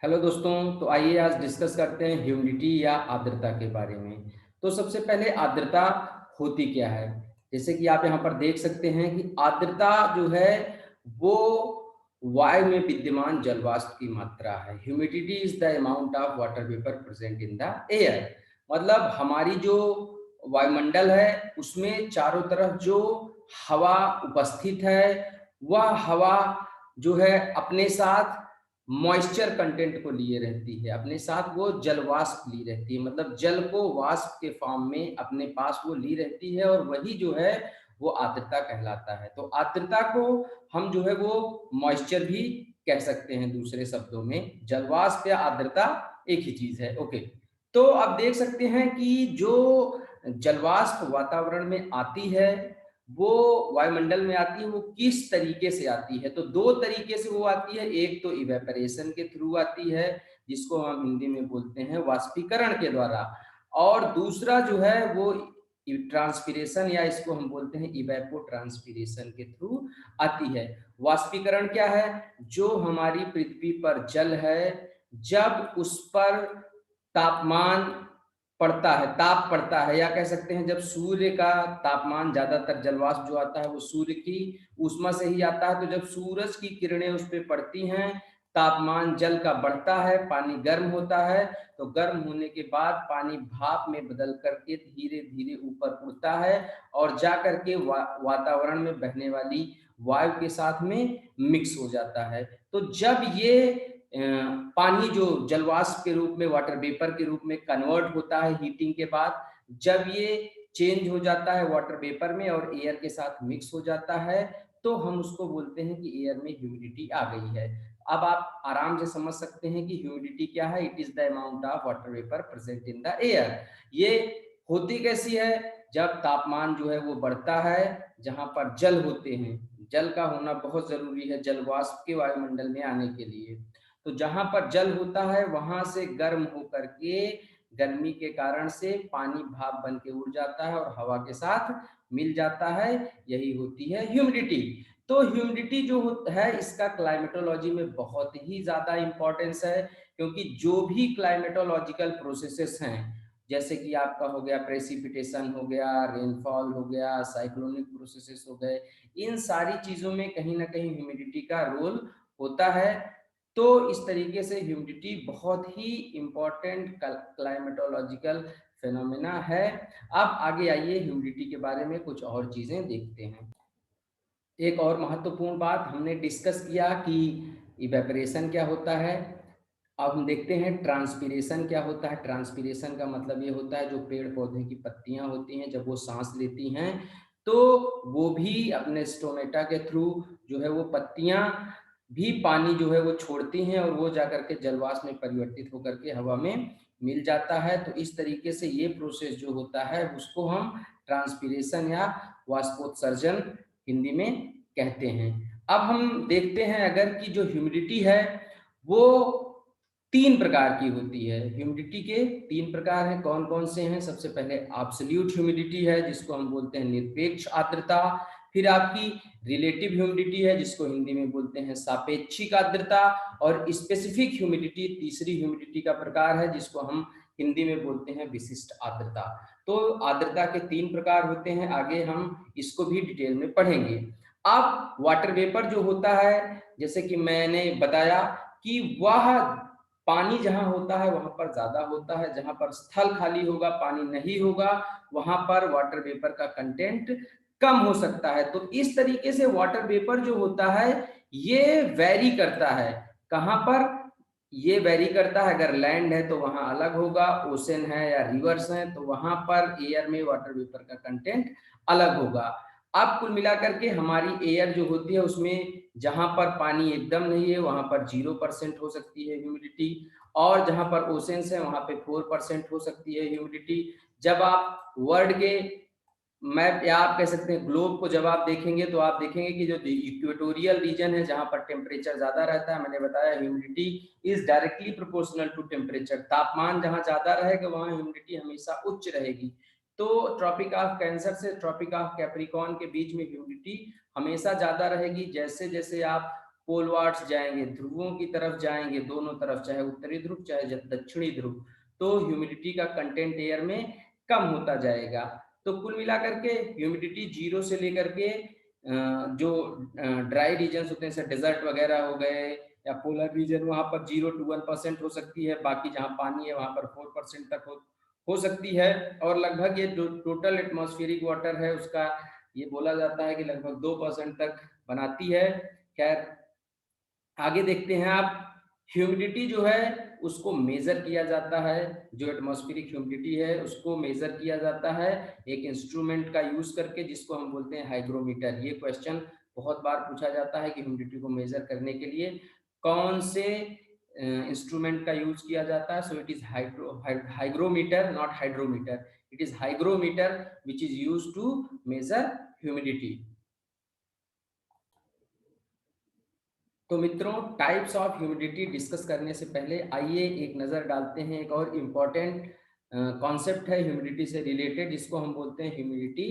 Hello दोस्तों, तो आइए आज डिस्कस करते हैं ह्यूमिडिटी या आर्द्रता के बारे में। तो सबसे पहले आर्द्रता होती क्या है? जैसे कि आप यहाँ पर देख सकते हैं कि आर्द्रता जो है वो वायु में विद्यमान जल वाष्प की मात्रा है। Humidity is the amount of water vapour present in the air. मतलब हमारी जो वायुमंडल है उसमें चारों तरफ जो हवा उपस्थित है वह हवा जो है अपने साथ मॉइस्चर कंटेंट को लिए रहती है, अपने साथ वो जल वाष्प ली रहती है, मतलब जल को वाष्प के फॉर्म में अपने पास वो ली रहती है और वही जो है वो आर्द्रता कहलाता है। तो आर्द्रता को हम जो है वो मॉइस्चर भी कह सकते हैं, दूसरे शब्दों में जल वाष्प या आर्द्रता एक ही चीज है। ओके, तो आप देख सकते हैं कि जो जल वाष्प वातावरण में आती है वो वायुमंडल में आती है, वो किस तरीके से आती है? तो दो तरीके से वो आती है। एक तो इवेपरेशन के थ्रू आती है, जिसको हम हिंदी में बोलते हैं वाष्पीकरण के द्वारा, और दूसरा जो है वो ट्रांसपीरेशन या इसको हम बोलते हैं इवेपो ट्रांसपीरेशन के थ्रू आती है। वाष्पीकरण क्या है? जो हमारी पृथ्वी पर जल है, जब उस पर तापमान पड़ता है, ताप पड़ता है, या कह सकते हैं जब सूर्य का तापमान, ज्यादातर जलवाष्प जो आता है वो सूर्य की ऊष्मा से ही आता है, तो जब सूरज की किरणें उस पर पड़ती हैं, तापमान जल का बढ़ता है, पानी गर्म होता है, तो गर्म होने के बाद पानी भाप में बदल करके धीरे धीरे ऊपर उड़ता है और जा करके वातावरण में बहने वाली वायु के साथ में मिक्स हो जाता है। तो जब ये पानी जो जलवाष्प के रूप में, वाटर वेपर के रूप में कन्वर्ट होता है हीटिंग के बाद, जब ये चेंज हो जाता है वाटर वेपर में और एयर के साथ मिक्स हो जाता है, तो हम उसको बोलते हैं कि एयर में ह्यूमिडिटी आ गई है। अब आप आराम से समझ सकते हैं कि ह्यूमिडिटी क्या है। It is the amount of water vapour present in the air. ये होती कैसी है? जब तापमान जो है वो बढ़ता है, जहां पर जल होते हैं, जल का होना बहुत जरूरी है जल वाष्प के वायुमंडल में आने के लिए। तो जहां पर जल होता है वहां से गर्म होकर के, गर्मी के कारण से पानी भाप बन के उड़ जाता है और हवा के साथ मिल जाता है, यही होती है ह्यूमिडिटी। तो ह्यूमिडिटी जो है इसका क्लाइमेटोलॉजी में बहुत ही ज्यादा इंपॉर्टेंस है, क्योंकि जो भी क्लाइमेटोलॉजिकल प्रोसेसेस हैं, जैसे कि आपका हो गया प्रेसिपिटेशन, हो गया रेनफॉल, हो गया साइक्लोनिक प्रोसेसेस हो गए, इन सारी चीजों में कहीं ना कहीं ह्यूमिडिटी का रोल होता है। तो इस तरीके से ह्यूमिडिटी बहुत ही इंपॉर्टेंट क्लाइमेटोलॉजिकल फेनोमेना है। अब आगे आइए ह्यूमिडिटी के बारे में कुछ और चीजें देखते हैं। एक और महत्वपूर्ण बात हमने डिस्कस किया कि इवेपरेशन क्या होता है। अब हम देखते हैं ट्रांसपीरेशन क्या होता है। ट्रांसपीरेशन का मतलब ये होता है जो पेड़ पौधे की पत्तियां होती हैं जब वो सांस लेती हैं, तो वो भी अपने स्टोमेटा के थ्रू जो है वो पत्तियां भी पानी जो है वो छोड़ती हैं और वो जाकर के जलवाष्प में परिवर्तित होकर के हवा में मिल जाता है। तो इस तरीके से ये प्रोसेस जो होता है उसको हम ट्रांसपीरेशन या वाष्पोत्सर्जन हिंदी में कहते हैं। अब हम देखते हैं अगर कि जो ह्यूमिडिटी है वो तीन प्रकार की होती है। ह्यूमिडिटी के तीन प्रकार हैं। कौन कौन से हैं? सबसे पहले एब्सोल्यूट ह्यूमिडिटी है, जिसको हम बोलते हैं निरपेक्ष आर्द्रता। फिर आपकी रिलेटिव ह्यूमिडिटी है, जिसको हिंदी में बोलते हैं सापेक्षिक आर्द्रता। और स्पेसिफिक ह्यूमिडिटी तीसरी ह्यूमिडिटी का प्रकार है, जिसको हम हिंदी में बोलते हैं विशिष्ट आर्द्रता। तो आर्द्रता के तीन प्रकार होते हैं, आगे हम इसको भी डिटेल में पढ़ेंगे। अब वाटर वेपर जो होता है, जैसे कि मैंने बताया कि वह पानी जहां होता है वहां पर ज्यादा होता है, जहां पर स्थल खाली होगा, पानी नहीं होगा, वहां पर वाटर वेपर का कंटेंट कम हो सकता है। तो इस तरीके से वाटर वेपर जो होता है ये वेरी करता है। कहां पर ये वेरी करता है? अगर लैंड है तो वहां अलग होगा, ओशन है या रिवर्स है तो वहां पर एयर में वाटर वेपर का कंटेंट अलग होगा। अब कुल मिलाकर के हमारी एयर जो होती है उसमें जहां पर पानी एकदम नहीं है वहां पर 0% हो सकती है ह्यूमिडिटी, और जहां पर ओशंस है वहां पे 4% हो सकती है ह्यूमिडिटी। जब आप वर्ल्ड के मैप या आप कह सकते हैं ग्लोब को जब आप देखेंगे तो आप देखेंगे कि जो इक्वेटोरियल रीजन है जहां पर टेम्परेचर ज्यादा रहता है, मैंने बताया humidity is directly proportional to temperature. तापमान जहां ज्यादा रहेगा वहां ह्यूमिडिटी हमेशा उच्च रहेगी। तो ट्रॉपिक ऑफ कैंसर से ट्रॉपिक ऑफ कैप्रिकॉर्न के बीच में ह्यूमिडिटी हमेशा ज्यादा रहेगी। जैसे जैसे आप पोलवार्ड्स जाएंगे, ध्रुवों की तरफ जाएंगे, दोनों तरफ, चाहे उत्तरी ध्रुव चाहे दक्षिणी ध्रुव, तो ह्यूमिडिटी का कंटेंट एयर में कम होता जाएगा। तो कुल मिलाकर के ह्यूमिडिटी 0 से लेकर के जो ड्राई रीजन्स होते हैं जैसे डेजर्ट वगैरह हो गए या पोलर रीजन, वहां पर 0 to 1% हो सकती है, बाकी जहां पानी है वहां पर 4% तक हो सकती है। और लगभग ये जो टोटल एटमॉस्फेरिक वाटर है उसका ये बोला जाता है कि लगभग 2% तक बनाती है। खैर आगे देखते हैं आप, ह्यूमिडिटी जो है उसको मेजर किया जाता है, जो एटमॉस्फेरिक ह्यूमिडिटी है उसको मेजर किया जाता है एक इंस्ट्रूमेंट का यूज करके जिसको हम बोलते हैं हाइग्रोमीटर। ये क्वेश्चन बहुत बार पूछा जाता है कि ह्यूमिडिटी को मेजर करने के लिए कौन से इंस्ट्रूमेंट का यूज किया जाता है। So it is hygrometer, not hydrometer, it is hygrometer which is use to measure humidity. तो मित्रों, टाइप्स ऑफ ह्यूमिडिटी डिस्कस करने से पहले आइए एक नज़र डालते हैं एक और इम्पॉर्टेंट कॉन्सेप्ट है ह्यूमिडिटी से रिलेटेड, जिसको हम बोलते हैं ह्यूमिडिटी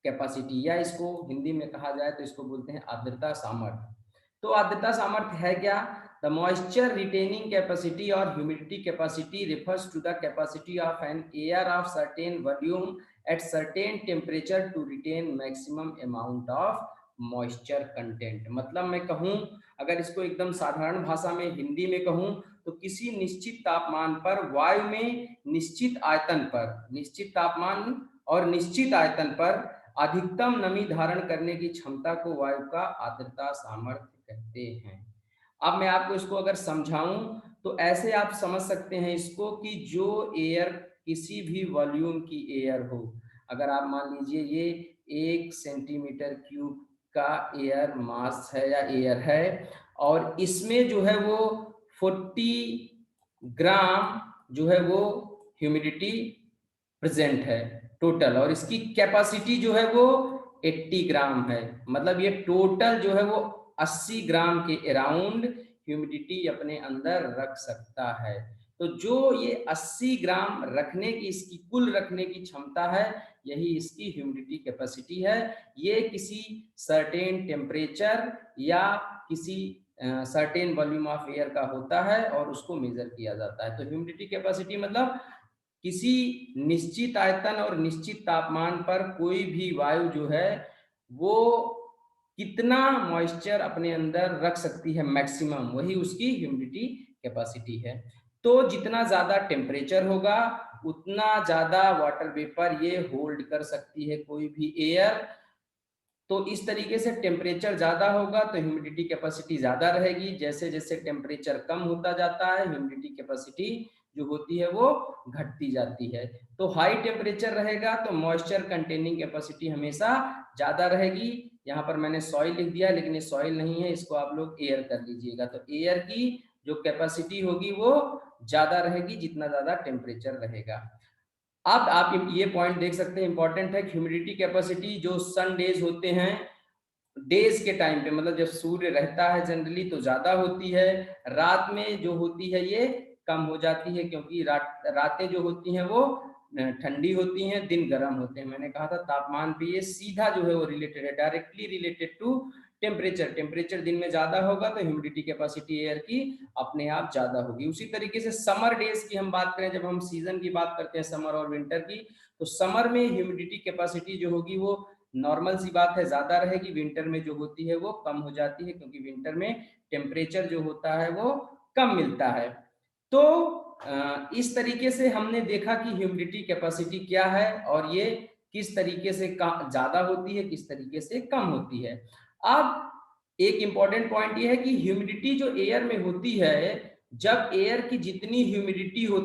कैपेसिटी, या इसको हिंदी में कहा जाए तो इसको बोलते हैं आर्द्रता सामर्थ्य। तो आर्द्रता सामर्थ्य है क्या? द मॉइस्चर रिटेनिंग कैपेसिटी और humidity capacity refers to the capacity of an air of certain volume at certain temperature to retain maximum amount of moisture content. मतलब मैं कहूँ, अगर इसको एकदम साधारण भाषा में हिंदी में कहूं, तो किसी निश्चित तापमान पर वायु में निश्चित आयतन पर, निश्चित तापमान और निश्चित आयतन पर अधिकतम नमी धारण करने की क्षमता को वायु का आर्द्रता सामर्थ्य कहते हैं। अब मैं आपको इसको अगर समझाऊं तो ऐसे आप समझ सकते हैं इसको कि जो एयर किसी भी वॉल्यूम की एयर हो, अगर आप मान लीजिए ये 1 सेंटीमीटर क्यूब का एयर मास है या एयर है, और इसमें जो है वो 40 ग्राम जो है वो ह्यूमिडिटी प्रेजेंट है टोटल, और इसकी कैपेसिटी जो है वो 80 ग्राम है। मतलब ये टोटल जो है वो 80 ग्राम के अराउंड ह्यूमिडिटी अपने अंदर रख सकता है। तो जो ये 80 ग्राम रखने की, इसकी कुल रखने की क्षमता है, यही इसकी ह्यूमिडिटी कैपेसिटी है। ये किसी सर्टेन टेम्परेचर या किसी सर्टेन वॉल्यूम ऑफ एयर का होता है और उसको मेजर किया जाता है। तो ह्यूमिडिटी कैपेसिटी मतलब किसी निश्चित आयतन और निश्चित तापमान पर कोई भी वायु जो है वो कितना मॉइस्चर अपने अंदर रख सकती है मैक्सिमम, वही उसकी ह्यूमिडिटी कैपेसिटी है। तो जितना ज्यादा टेम्परेचर होगा उतना ज्यादा वाटर वेपर ये होल्ड कर सकती है कोई भी एयर। तो इस तरीके से टेम्परेचर ज्यादा होगा तो ह्यूमिडिटी कैपेसिटी ज्यादा रहेगी, जैसे जैसे टेम्परेचर कम होता जाता है ह्यूमिडिटी कैपेसिटी जो होती है वो घटती जाती है। तो हाई टेम्परेचर रहेगा तो मॉइस्चर कंटेनिंग कैपेसिटी हमेशा ज्यादा रहेगी। यहाँ पर मैंने सॉइल लिख दिया लेकिन ये सॉइल नहीं है, इसको आप लोग एयर कर लीजिएगा। तो एयर की जो कैपेसिटी होगी वो ज्यादा रहेगी जितना ज्यादा टेम्परेचर रहेगा। अब आप ये पॉइंट देख सकते हैं, इंपॉर्टेंट है, ह्यूमिडिटी कैपेसिटी जो सन डेज होते हैं, डेज के टाइम पे मतलब जब सूर्य रहता है जनरली तो ज्यादा होती है, रात में जो होती है ये कम हो जाती है, क्योंकि रातें जो होती हैं वो ठंडी होती हैं, दिन गर्म होते हैं। मैंने कहा था तापमान पे ये सीधा जो है वो रिलेटेड है, directly related to temperature. Temperature दिन में ज्यादा होगा तो ह्यूमिडिटी कैपेसिटी एयर की अपने आप ज्यादा होगी। उसी तरीके से समर डेज की हम बात करें, जब हम सीजन की बात करते हैं समर और विंटर की, तो समर में ह्यूमिडिटी कैपेसिटी जो होगी वो नॉर्मल सी बात है ज्यादा रहेगी, विंटर में जो होती है वो कम हो जाती है, क्योंकि विंटर में टेम्परेचर जो होता है वो कम मिलता है। तो इस तरीके से हमने देखा कि ह्यूमिडिटी कैपेसिटी क्या है और ये किस तरीके से ज्यादा होती है, किस तरीके से कम होती है। अब एक इंपॉर्टेंट पॉइंट ये है कि ह्यूमिडिटी जो एयर में होती है, जब एयर की जितनी ह्यूमिडिटी हो,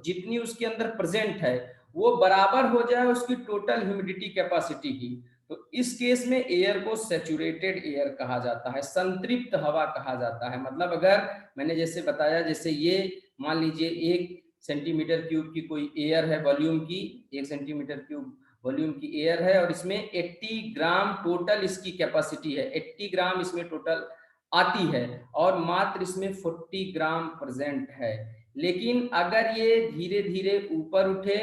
जितनी उसके अंदर प्रेजेंट है वो बराबर हो जाए उसकी टोटल ह्यूमिडिटी कैपेसिटी की, तो इस केस में एयर को सैचुरेटेड एयर कहा जाता है, संतृप्त हवा कहा जाता है। मतलब अगर मैंने जैसे बताया, जैसे ये मान लीजिए 1 सेंटीमीटर क्यूब की कोई एयर है वॉल्यूम की, 1 सेंटीमीटर क्यूब वॉल्यूम की एयर है और इसमें 80 ग्राम टोटल इसकी कैपेसिटी है, 80 ग्राम इसमें टोटल आती है और मात्र इसमें 40 ग्राम प्रेजेंट है। लेकिन अगर ये धीरे धीरे ऊपर उठे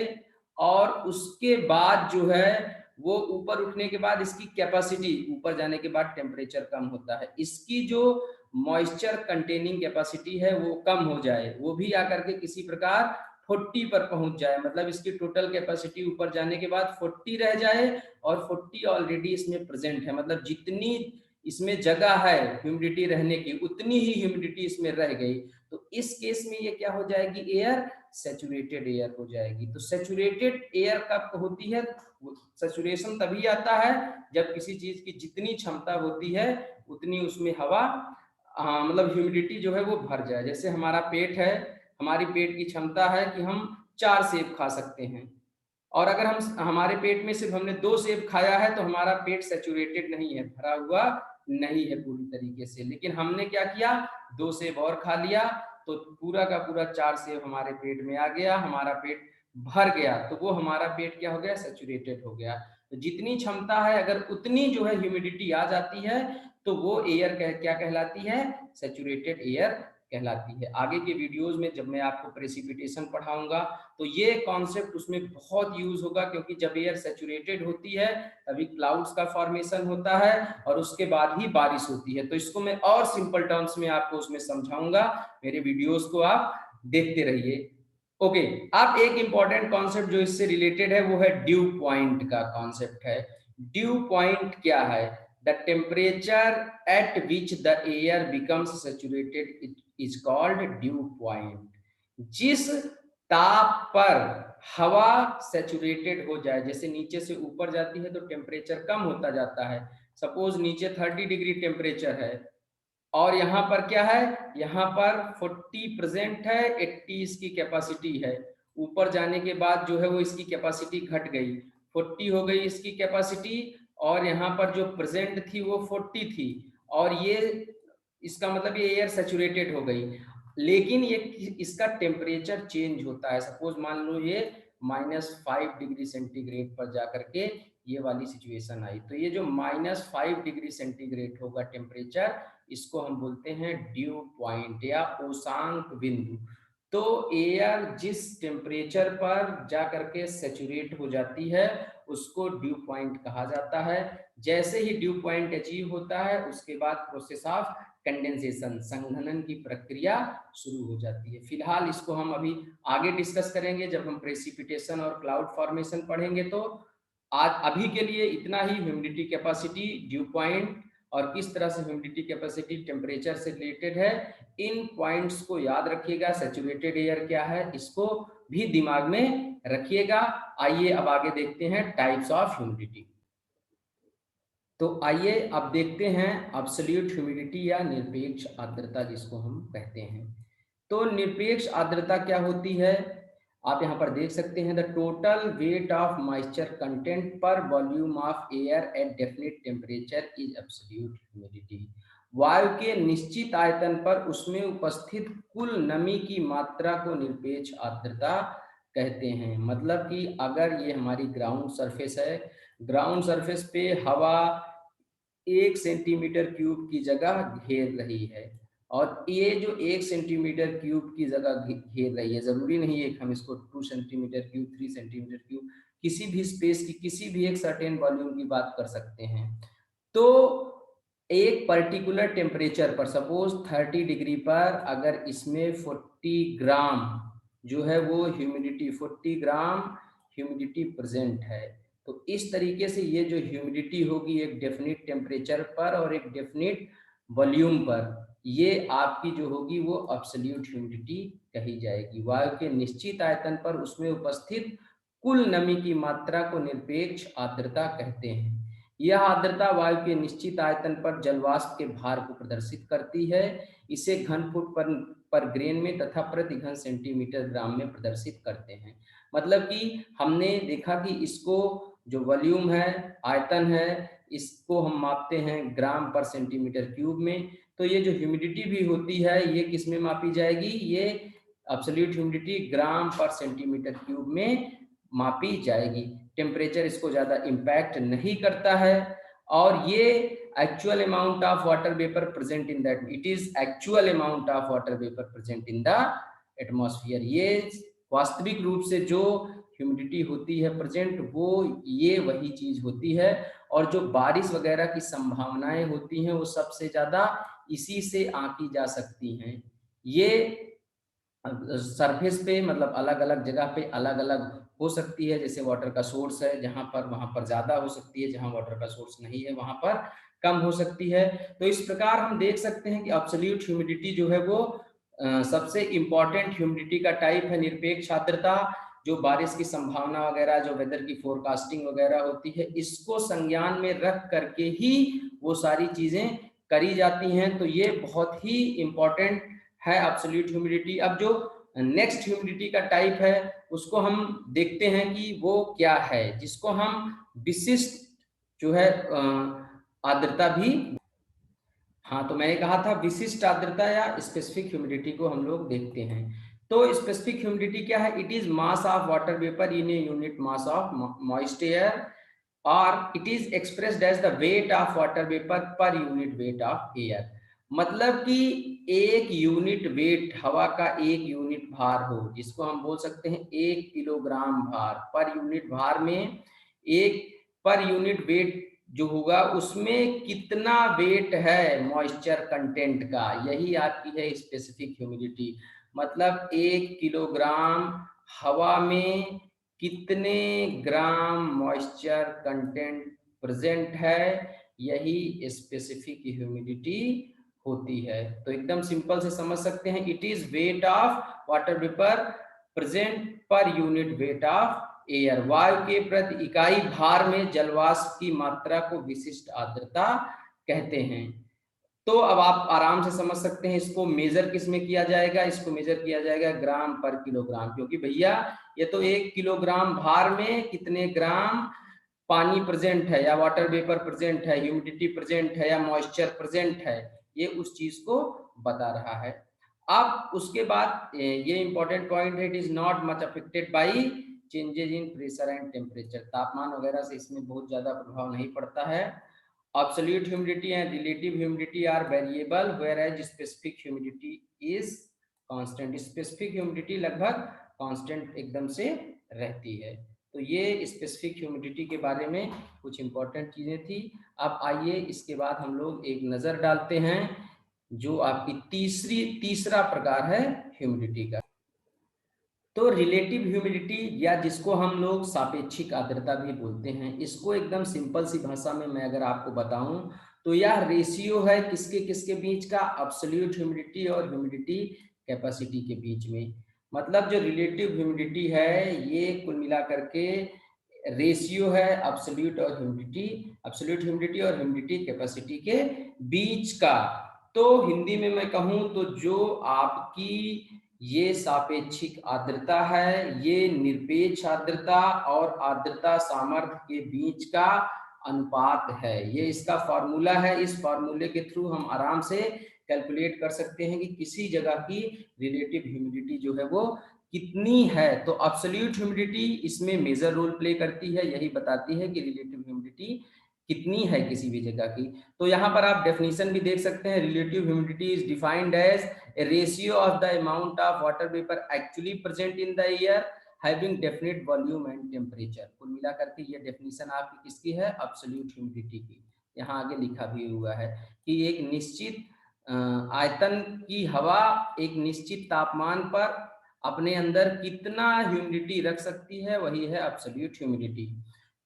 और उसके बाद जो है वो ऊपर उठने के बाद इसकी कैपेसिटी, ऊपर जाने के बाद टेम्परेचर कम होता है, इसकी जो मॉइस्चर कंटेनिंग कैपेसिटी है वो कम हो जाए, वो भी आकर के किसी प्रकार 40 पर पहुंच जाए, मतलब इसकी टोटल कैपेसिटी ऊपर जाने के बाद 40 रह जाए और 40 ऑलरेडी इसमें प्रेजेंट है, मतलब जितनी इसमें जगह है ह्यूमिडिटी रहने की उतनी ही ह्यूमिडिटी इसमें रह गई। तो इस केस में ये क्या हो जाएगी, एयर सैचुरेटेड एयर हो जाएगी। तो सैचुरेटेड एयर कब होती है, सैचुरेशन तभी आता है जब किसी चीज की जितनी क्षमता होती है उतनी उसमें हवा मतलब ह्यूमिडिटी जो है वो भर जाए। जैसे हमारा पेट है, हमारी पेट की क्षमता है कि हम 4 सेब खा सकते हैं, और अगर हम हमारे पेट में सिर्फ हमने 2 सेब खाया है तो हमारा पेट सैचुरेटेड नहीं है, भरा हुआ नहीं है पूरी तरीके से। लेकिन हमने क्या किया, 2 सेब और खा लिया तो पूरा का पूरा 4 सेब हमारे पेट में आ गया, हमारा पेट भर गया, तो वो हमारा पेट क्या हो गया, सैचुरेटेड हो गया। तो जितनी क्षमता है अगर उतनी जो है ह्यूमिडिटी आ जाती है तो वो एयर क्या कहलाती है, सैचुरेटेड एयर कहलाती है। आगे के वीडियोस में जब मैं आपको प्रेसिपिटेशन पढ़ाऊंगा तो ये कॉन्सेप्ट उसमें बहुत यूज होगा, क्योंकि जब एयर सैचुरेटेड होती है तभी क्लाउड्स का फॉर्मेशन होता है और उसके बाद ही बारिश होती है। तो इसको मैं और सिंपल टर्म्स में आपको उसमें समझाऊंगा, मेरे वीडियोस को आप देखते रहिए। ओके, अब एक इंपॉर्टेंट कॉन्सेप्ट जो इससे रिलेटेड है वो है ड्यू पॉइंट का कॉन्सेप्ट है। ड्यू पॉइंट क्या है, the temperature at which the air becomes saturated is called due point. जिस ताप पर हवा सैचुरेटेड हो जाए, जैसे नीचे से ऊपर जाती है तो टेम्परेचर कम होता जाता है, सपोज नीचे 30 डिग्री टेम्परेचर है और यहाँ पर क्या है, यहाँ पर 40 प्रेजेंट है, 80 इसकी कैपेसिटी है। ऊपर जाने के बाद जो है वो इसकी कैपेसिटी घट गई, 40 हो गई इसकी कैपेसिटी, और यहाँ पर जो प्रेजेंट थी वो 40 थी, और ये इसका मतलब ये एयर सैचुरेटेड हो गई। लेकिन ये इसका टेम्परेचर चेंज होता है, सपोज मान लो ये -5 डिग्री सेंटीग्रेड पर जाकर के ये वाली सिचुएशन आई, तो ये जो -5 डिग्री सेंटीग्रेड होगा टेम्परेचर, इसको हम बोलते हैं ड्यू पॉइंट या ओसांक बिंदु। तो एयर जिस टेम्परेचर पर जाकर के सैचुरेट हो जाती है उसको ड्यू पॉइंट कहा जाता है। जैसे ही ड्यू पॉइंट अचीव होता है उसके बाद प्रोसेस ऑफ कंडेंसेशन, संघनन की प्रक्रिया शुरू हो जाती है। फिलहाल इसको हम अभी आगे डिस्कस करेंगे जब हम प्रेसिपिटेशन और क्लाउड फॉर्मेशन पढ़ेंगे। तो आज अभी के लिए इतना ही, ह्यूमिडिटी कैपेसिटी, ड्यू पॉइंट और किस तरह से ह्यूमिडिटी कैपेसिटी टेम्परेचर से रिलेटेड है, इन पॉइंट्स को याद रखिएगा। सैचुरेटेड एयर क्या है इसको भी दिमाग में रखिएगा। आइए अब आगे देखते हैं टाइप्स ऑफ ह्यूमिडिटी। तो आइए अब देखते हैं एब्सोल्यूट ह्यूमिडिटी या निरपेक्ष आर्द्रता जिसको हम कहते हैं। तो निरपेक्ष आर्द्रता क्या होती है, आप यहाँ पर देख सकते हैं, the total weight of moisture content per volume of air at definite temperature is absolute humidity. वायु के निश्चित आयतन पर उसमें उपस्थित कुल नमी की मात्रा को निरपेक्ष आर्द्रता कहते हैं। मतलब कि अगर ये हमारी ग्राउंड सरफेस है, ग्राउंड सरफेस पे हवा 1 सेंटीमीटर क्यूब की जगह घेर रही है, और ये जो 1 सेंटीमीटर क्यूब की जगह घेर रही है, जरूरी नहीं है कि हम इसको 2 सेंटीमीटर क्यूब, 3 सेंटीमीटर क्यूब, किसी भी स्पेस की किसी भी एक सर्टेन वॉल्यूम की बात कर सकते हैं। तो एक पर्टिकुलर टेम्परेचर पर, सपोज 30 डिग्री पर, अगर इसमें 40 ग्राम जो है वो ह्यूमिडिटी, 40 ग्राम ह्यूमिडिटी प्रेजेंट है, तो इस तरीके से ये जो ह्यूमिडिटी होगी एक डेफिनिट टेम्परेचर पर और एक डेफिनिट वॉल्यूम पर, ये आपकी जो होगी वो एब्सोल्यूट ह्यूमिडिटी कही जाएगी। वायु के निश्चित आयतन पर उसमें उपस्थित कुल नमी की मात्रा को निरपेक्ष आर्द्रता कहते हैं। यह आर्द्रता वायु के निश्चित आयतन पर जलवाष्प के भार को प्रदर्शित करती है। इसे घन फुट पर ग्रेन में तथा प्रति घन सेंटीमीटर ग्राम में प्रदर्शित करते हैं। मतलब कि हमने देखा कि इसको जो वॉल्यूम है, आयतन है, इसको हम मापते हैं ग्राम पर सेंटीमीटर क्यूब में। तो ये जो ह्यूमिडिटी भी होती है ये किस में मापी जाएगी, ये एब्सोल्यूट ह्यूमिडिटी ग्राम पर सेंटीमीटर क्यूब में मापी जाएगी। टेम्परेचर इसको ज्यादा इम्पैक्ट नहीं करता है, और ये actual amount of water vapour present in that, it is actual amount of water vapour present in the atmosphere. ये वास्तविक रूप से जो ह्यूमिडिटी होती है प्रेजेंट, वो ये वही चीज होती है। और जो बारिश वगैरह की संभावनाएं होती हैं वो सबसे ज्यादा इसी से आंकी जा सकती हैं। ये सरफेस पे मतलब अलग अलग जगह पे अलग अलग हो सकती है। जैसे वाटर का सोर्स है जहां पर, वहां पर ज्यादा हो सकती है, जहां वाटर का सोर्स नहीं है वहां पर कम हो सकती है। तो इस प्रकार हम देख सकते हैं कि एब्सोल्यूट ह्यूमिडिटी जो है वो सबसे इंपॉर्टेंट ह्यूमिडिटी का टाइप है। निरपेक्ष आर्द्रता जो बारिश की संभावना वगैरह, जो वेदर की फोरकास्टिंग वगैरह होती है, इसको संज्ञान में रख करके ही वो सारी चीजें करी जाती हैं। तो ये बहुत ही इंपॉर्टेंट है एब्सोल्यूट ह्यूमिडिटी। अब जो नेक्स्ट ह्यूमिडिटी का टाइप है उसको हम देखते हैं कि वो क्या है, जिसको हम विशिष्ट जो है आर्द्रता भी, हाँ तो मैंने कहा था विशिष्ट आर्द्रता या स्पेसिफिक ह्यूमिडिटी को हम लोग देखते हैं। तो स्पेसिफिक ह्यूमिडिटी क्या है? It is mass of water vapour in a unit mass of moist air, और it is expressed as the weight of water vapour per unit weight of air. मतलब कि एक यूनिट वेट, हवा का एक unit भार हो, जिसको हम बोल सकते हैं 1 किलोग्राम भार। पर यूनिट भार में एक पर यूनिट वेट जो होगा उसमें कितना वेट है मॉइस्चर कंटेंट का, यही आपकी है स्पेसिफिक ह्यूमिडिटी। मतलब 1 किलोग्राम हवा में कितने ग्राम मॉइस्चर कंटेंट प्रेजेंट है, यही स्पेसिफिक ह्यूमिडिटी होती है। तो एकदम सिंपल से समझ सकते हैं, it is wait of water vapour present पर यूनिट वेट ऑफ एयर। वायु के प्रति इकाई भार में जलवाष्प की मात्रा को विशिष्ट आर्द्रता कहते हैं। तो अब आप आराम से समझ सकते हैं इसको मेजर किस में किया जाएगा। इसको मेजर किया जाएगा ग्राम पर किलोग्राम, क्योंकि भैया ये तो 1 किलोग्राम भार में कितने ग्राम पानी प्रेजेंट है या वाटर वेपर प्रेजेंट है, ह्यूमिडिटी प्रेजेंट है या मॉइस्चर प्रेजेंट है, ये उस चीज को बता रहा है। अब उसके बाद ये इंपॉर्टेंट पॉइंट है, it is not much affected by changes in pressure and temperature. तापमान वगैरह से इसमें बहुत ज्यादा प्रभाव नहीं पड़ता है। Absolute humidity and relative humidity are variable, whereas specific humidity is constant. Specific humidity लगभग constant एकदम से रहती है। तो ये specific humidity के बारे में कुछ important चीजें थी। अब आइए इसके बाद हम लोग एक नजर डालते हैं जो आपकी तीसरा प्रकार है ह्यूमिडिटी का। तो रिलेटिव ह्यूमिडिटी या जिसको हम लोग सापेक्षिक आर्द्रता भी बोलते हैं, इसको एकदम सिंपल सी भाषा में मैं अगर आपको बताऊं तो यह रेशियो है किसके किसके बीच का? एब्सोल्यूट ह्यूमिडिटी और ह्यूमिडिटी कैपेसिटी के बीच में। मतलब जो रिलेटिव ह्यूमिडिटी है ये कुल मिला करके रेशियो है एब्सोल्यूट ह्यूमिडिटी और ह्यूमिडिटी कैपेसिटी के बीच का। तो हिंदी में मैं कहूं तो जो आपकी ये सापेक्षिक आर्द्रता है, ये निरपेक्ष आर्द्रता और आर्द्रता सामर्थ्य के बीच का अनुपात है। ये इसका फॉर्मूला है। इस फॉर्मूले के थ्रू हम आराम से कैलकुलेट कर सकते हैं कि किसी जगह की रिलेटिव ह्यूमिडिटी जो है वो कितनी है। तो एब्सोल्यूट ह्यूमिडिटी इसमें मेजर रोल प्ले करती है, यही बताती है कि रिलेटिव ह्यूमिडिटी कितनी है किसी भी जगह की। तो यहाँ पर आप डेफिनेशन भी देख सकते हैं, relative humidity is defined as a ratio of the amount of water vapor actually present in the air having definite volume and temperature। कुल मिला करके ये डेफिनेशन आपकी किसकी है? एब्सोल्यूट ह्यूमिडिटी की। यहाँ आगे लिखा भी हुआ है कि एक निश्चित आयतन की हवा एक निश्चित तापमान पर अपने अंदर कितना ह्यूमिडिटी रख सकती है, वही है एब्सोल्यूट ह्यूमिडिटी।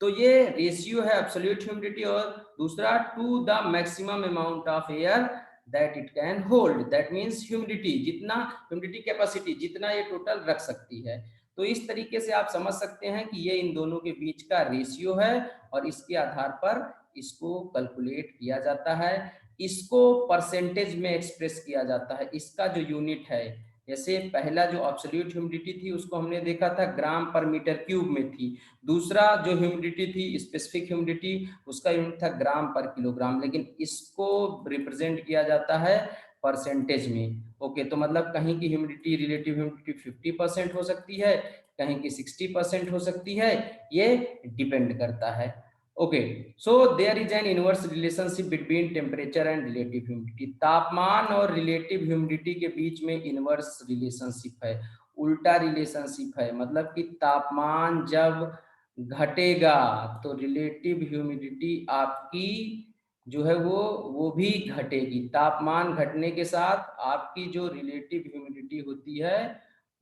तो ये रेशियो है एब्सोल्यूट ह्यूमिडिटी। और दूसरा to the maximum amount of air that it can hold, that means humidity, जितना ह्यूमिडिटी कैपेसिटी जितना ये टोटल रख सकती है। तो इस तरीके से आप समझ सकते हैं कि ये इन दोनों के बीच का रेशियो है और इसके आधार पर इसको कैलकुलेट किया जाता है। इसको परसेंटेज में एक्सप्रेस किया जाता है। इसका जो यूनिट है, जैसे पहला जो एब्सोल्यूट ह्यूमिडिटी थी उसको हमने देखा था ग्राम पर मीटर क्यूब में थी। दूसरा जो ह्यूमिडिटी थी स्पेसिफिक ह्यूमिडिटी, उसका यूनिट था ग्राम पर किलोग्राम, लेकिन इसको रिप्रेजेंट किया जाता है परसेंटेज में। ओके, तो मतलब कहीं की ह्यूमिडिटी रिलेटिव ह्यूमिडिटी 50% हो सकती है, कहीं की 60% हो सकती है, ये डिपेंड करता है। Okay, so there is an inverse relationship between temperature and relative humidity. तापमान और रिलेटिव ह्यूमिडिटी के बीच में इनवर्स रिलेशनशिप है। उल्टा रिलेशनशिप है, मतलब कि तापमान जब घटेगा तो रिलेटिव ह्यूमिडिटी आपकी जो है वो भी घटेगी। तापमान घटने के साथ आपकी जो रिलेटिव ह्यूमिडिटी होती है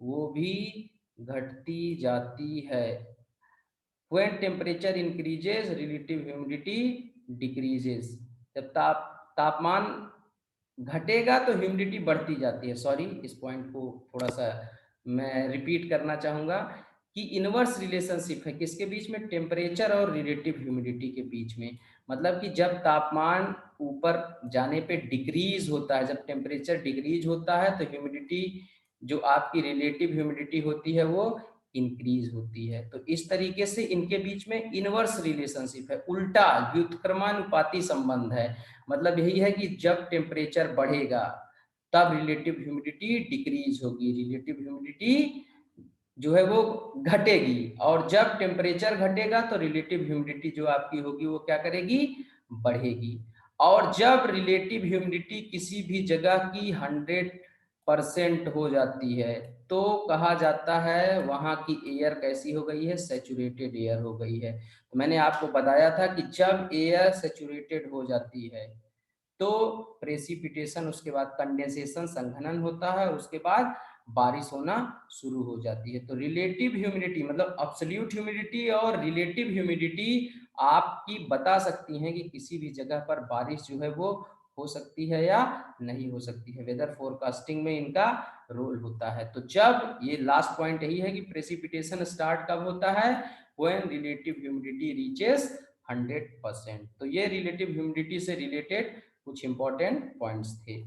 वो भी घटती जाती है। When temperature increases, relative humidity decreases। जब तापमान घटेगा तो ह्यूमिडिटी बढ़ती जाती है। सॉरी, इस पॉइंट को थोड़ा सा मैं रिपीट करना चाहूंगा कि इनवर्स रिलेशनशिप है किसके बीच में, टेम्परेचर और रिलेटिव ह्यूमिडिटी के बीच में। मतलब कि जब तापमान ऊपर जाने पे डिक्रीज होता है, जब टेम्परेचर डिक्रीज होता है तो ह्यूमिडिटी जो आपकी रिलेटिव ह्यूमिडिटी होती है वो इंक्रीज होती है। तो इस तरीके से इनके बीच में इनवर्स रिलेशनशिप है, उल्टा व्युत्क्रमानुपाती संबंध है। मतलब यही है कि जब टेम्परेचर बढ़ेगा तब रिलेटिव ह्यूमिडिटी डिक्रीज होगी, रिलेटिव ह्यूमिडिटी जो है वो घटेगी, और जब टेम्परेचर घटेगा तो रिलेटिव ह्यूमिडिटी जो आपकी होगी वो क्या करेगी, बढ़ेगी। और जब रिलेटिव ह्यूमिडिटी किसी भी जगह की 100% हो जाती है तो कहा जाता है वहां की एयर कैसी हो गई है, सैचुरेटेड एयर हो गई है। तो मैंने आपको बताया था कि जब एयर सैचुरेटेड हो जाती है तो प्रेसिपिटेशन, उसके बाद कंडेंसेशन संघनन होता है, उसके बाद बारिश होना शुरू हो जाती है। तो रिलेटिव ह्यूमिडिटी मतलब अब्सोल्यूट ह्यूमिडिटी और रिलेटिव ह्यूमिडिटी आपकी बता सकती हैं कि किसी भी जगह पर बारिश जो है वो हो सकती है या नहीं हो सकती है। वेदर फोरकास्टिंग में इनका रोल होता है। तो जब ये लास्ट पॉइंट यही है कि प्रेसिपिटेशन स्टार्ट कब होता है, व्हेन रिलेटिव ह्यूमिडिटी रीचेस 100%। तो ये रिलेटिव ह्यूमिडिटी से रिलेटेड कुछ इंपॉर्टेंट पॉइंट्स थे।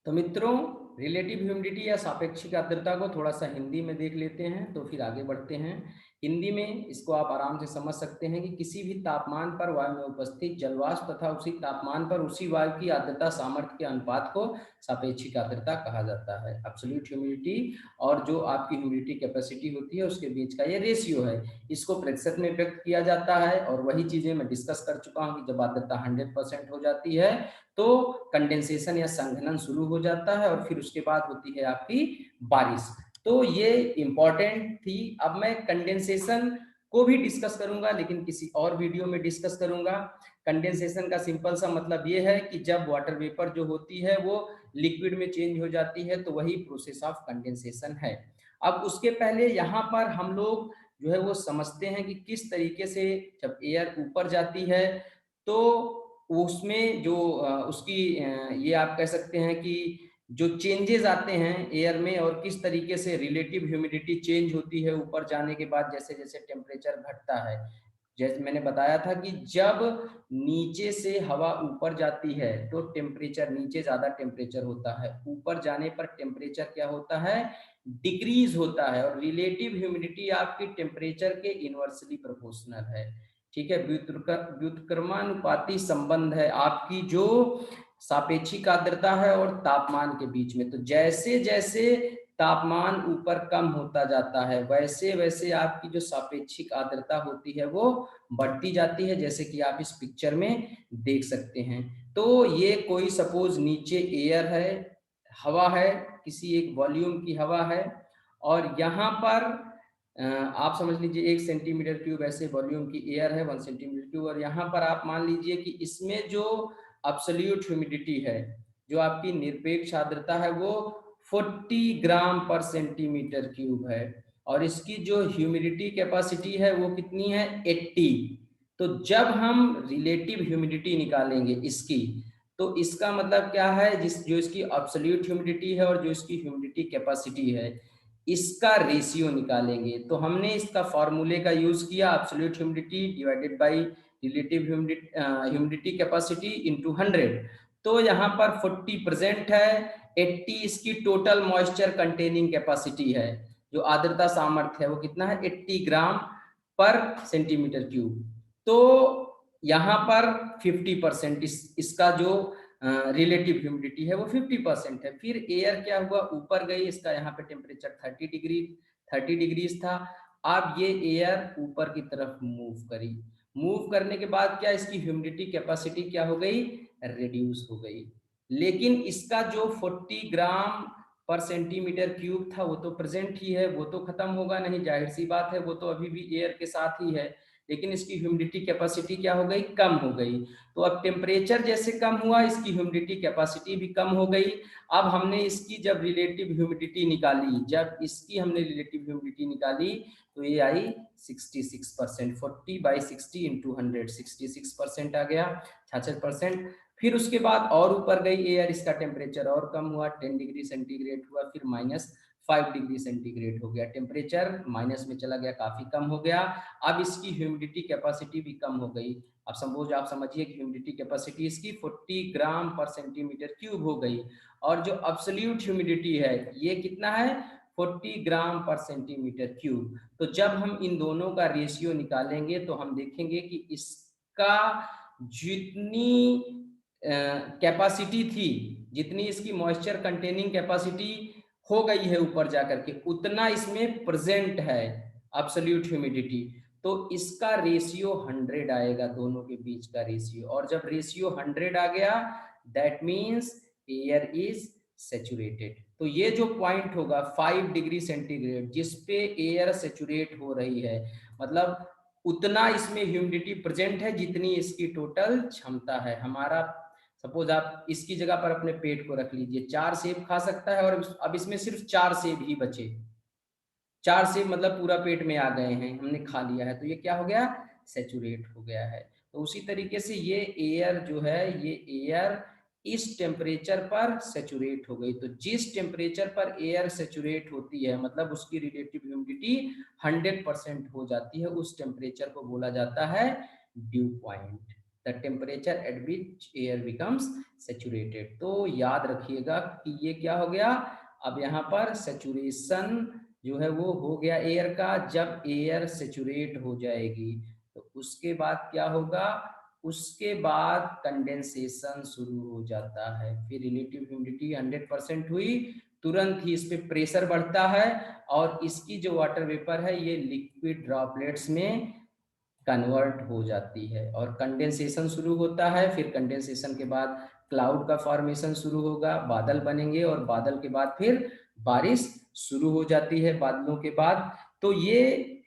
तो मित्रों, रिलेटिव ह्यूमिडिटी या सापेक्षिक आर्द्रता को थोड़ा सा हिंदी में देख लेते हैं तो फिर आगे बढ़ते हैं। हिंदी में इसको आप आराम से समझ सकते हैं कि किसी भी तापमान पर वायु में उपस्थित जलवाष्प तथा उसी तापमान पर उसी वायु की आर्द्रता सामर्थ्य के अनुपात को सापेक्षिक आर्द्रता कहा जाता है। एब्सोल्यूट ह्यूमिडिटी और जो आपकी ह्यूमिडिटी कैपेसिटी होती है उसके बीच का ये रेशियो है, इसको प्रतिशत में व्यक्त किया जाता है। और वही चीजें मैं डिस्कस कर चुका हूँ कि जब आर्द्रता 100% हो जाती है तो कंडेंसेशन या संघनन शुरू हो जाता है और फिर उसके बाद होती है आपकी बारिश। तो ये इंपॉर्टेंट थी। अब मैं कंडेंसेशन को भी डिस्कस करूंगा लेकिन किसी और वीडियो में डिस्कस करूंगा। कंडेंसेशन का सिंपल सा मतलब ये है कि जब वाटर वेपर जो होती है वो लिक्विड में चेंज हो जाती है तो वही प्रोसेस ऑफ कंडेंसेशन है। अब उसके पहले यहाँ पर हम लोग जो है वो समझते हैं कि किस तरीके से जब एयर ऊपर जाती है तो उसमें जो उसकी ये आप कह सकते हैं कि जो चेंजेस आते हैं एयर में और किस तरीके से रिलेटिव ह्यूमिडिटी चेंज होती है ऊपर जाने के बाद जैसे जैसे टेम्परेचर घटता है। जैसे मैंने बताया था कि जब नीचे से हवा ऊपर जाती है तो टेम्परेचर नीचे ज्यादा टेम्परेचर होता है, ऊपर जाने पर टेम्परेचर क्या होता है, डिक्रीज होता है। और रिलेटिव ह्यूमिडिटी आपकी टेम्परेचर के इनवर्सली प्रोपोर्शनल है। ठीक है, व्युत्क्रमानुपाती संबंध है आपकी जो सापेक्षिक आर्द्रता है और तापमान के बीच में। तो जैसे जैसे तापमान ऊपर कम होता जाता है वैसे वैसे आपकी जो सापेक्षिक आर्द्रता होती है वो बढ़ती जाती है, जैसे कि आप इस पिक्चर में देख सकते हैं। तो ये कोई सपोज नीचे एयर है, हवा है, किसी एक वॉल्यूम की हवा है और यहाँ पर आप समझ लीजिए 1 सेंटीमीटर क्यूब ऐसे वॉल्यूम की एयर है, 1 सेंटीमीटर क्यूब। और यहाँ पर आप मान लीजिए कि इसमें जो अब्सोल्यूट ह्यूमिडिटी है, जो आपकी निरपेक्ष आर्द्रता है वो 40 ग्राम पर सेंटीमीटर क्यूब है और इसकी जो ह्यूमिडिटी कैपेसिटी है वो कितनी है, 80। तो जब हम रिलेटिव ह्यूमिडिटी निकालेंगे इसकी, तो इसका मतलब क्या है, जो इसकी अब्सोल्यूट ह्यूमिडिटी है और जो इसकी ह्यूमिडिटी कैपेसिटी है इसका रेशियो निकालेंगे। तो हमने इसका फॉर्मूले का यूज किया, absolute humidity divided by relative humidity capacity into 100। तो यहाँ पर 40% है, 80 इसकी टोटल मॉइस्चर कंटेनिंग कैपेसिटी है, जो आर्द्रता सामर्थ्य है वो कितना है, 80 ग्राम पर सेंटीमीटर क्यूब। तो यहाँ पर 50% इसका जो रिलेटिव ह्यूमिडिटी है वो 50% है। फिर एयर क्या हुआ, ऊपर गई, इसका यहाँ पे टेम्परेचर 30 डिग्रीज था। अब ये एयर ऊपर की तरफ मूव करी, मूव करने के बाद क्या, इसकी ह्यूमिडिटी कैपेसिटी क्या हो गई, रिड्यूस हो गई। लेकिन इसका जो 40 ग्राम पर सेंटीमीटर क्यूब था वो तो प्रेजेंट ही है, वो तो खत्म होगा नहीं, जाहिर सी बात है, वो तो अभी भी एयर के साथ ही है। लेकिन इसकी ह्यूमिडिटी कैपेसिटी क्या हो गई, कम हो गई। तो अब टेम्परेचर जैसे कम हुआ, इसकी ह्यूमिडिटी कैपेसिटी भी कम हो गई। अब हमने इसकी जब रिलेटिव ह्यूमिडिटी निकाली, जब इसकी हमने रिलेटिव ह्यूमिडिटी निकाली, तो ये आई 66%। 40/60 इंटू 100, 66% आ गया, 66%। फिर उसके बाद और ऊपर गई एयर, इसका टेम्परेचर और कम हुआ, 10 डिग्री सेंटीग्रेड हुआ, फिर -5 डिग्री सेंटीग्रेड हो गया, टेम्परेचर माइनस में चला गया, काफी कम हो गया। अब इसकी ह्यूमिडिटी कैपेसिटी भी कम हो गई। अब सपोज आप समझिए कि ह्यूमिडिटी कैपेसिटी इसकी 40 ग्राम पर सेंटीमीटर क्यूब हो गई, और जो अब्सोल्यूट ह्यूमिडिटी है ये कितना है, 40 ग्राम पर सेंटीमीटर क्यूब। तो जब हम इन दोनों का रेशियो निकालेंगे तो हम देखेंगे कि इसका जितनी कैपेसिटी थी, जितनी इसकी मॉइस्चर कंटेनिंग कैपेसिटी हो गई है ऊपर जाकर के, उतना इसमें प्रेजेंट है एब्सोल्यूट ह्यूमिडिटी। तो इसका रेशियो 100 आएगा, दोनों के बीच का रेशियो। और जब रेशियो 100 आ गया, that means air is saturated. तो ये जो पॉइंट होगा 5 डिग्री सेंटीग्रेड, जिस पे एयर सेचुरेट हो रही है, मतलब उतना इसमें ह्यूमिडिटी प्रेजेंट है जितनी इसकी टोटल क्षमता है। हमारा सपोज आप इसकी जगह पर अपने पेट को रख लीजिए, 4 सेब खा सकता है, और अब इसमें सिर्फ 4 सेब ही बचे, 4 सेब मतलब पूरा पेट में आ गए हैं, हमने खा लिया है, तो ये क्या हो गया, सेचुरेट हो गया है। तो उसी तरीके से ये एयर जो है, ये एयर इस टेम्परेचर पर सेचुरेट हो गई। तो जिस टेम्परेचर पर एयर सेचुरेट होती है, मतलब उसकी रिलेटिव ह्यूमिडिटी 100% हो जाती है, उस टेम्परेचर को बोला जाता है due point, the temperature at which air becomes saturated. तो याद रखिएगा कि ये क्या हो गया, अब यहाँ पर सेचुरेशन जो है वो हो गया एयर का। जब एयर सेचुरेट हो जाएगी तो उसके बाद क्या होगा, उसके बाद कंडेंसेशन शुरू हो जाता है। फिर रिलेटिव ह्यूमिडिटी 100% हुई, तुरंत ही इस पे प्रेशर बढ़ता है, और इसकी जो वाटर वेपर है ये लिक्विड ड्रॉपलेट्स में कन्वर्ट हो जाती है, और कंडेंसेशन शुरू होता है। फिर कंडेंसेशन के बाद क्लाउड का फॉर्मेशन शुरू होगा, बादल बनेंगे, और बादल के बाद फिर बारिश शुरू हो जाती है बादलों के बाद। तो ये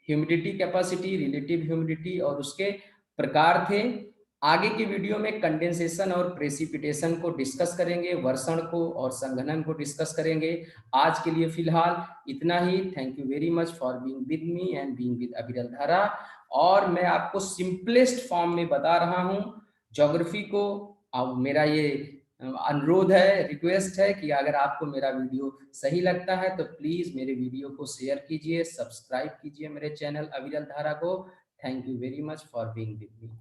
ह्यूमिडिटी कैपेसिटी, रिलेटिव ह्यूमिडिटी और उसके प्रकार थे। आगे के वीडियो में कंडेंसेशन और प्रेसिपिटेशन को डिस्कस करेंगे, वर्षण को और संघनन को डिस्कस करेंगे। आज के लिए फिलहाल इतना ही। Thank you very much for being with me and being with Aviral Dhara. और मैं आपको सिंपलेस्ट फॉर्म में बता रहा हूं ज्योग्राफी को। अब मेरा ये अनुरोध है, रिक्वेस्ट है कि अगर आपको मेरा वीडियो सही लगता है तो प्लीज मेरे वीडियो को शेयर कीजिए, सब्सक्राइब कीजिए मेरे चैनल अविरल धारा को। Thank you very much for being with me.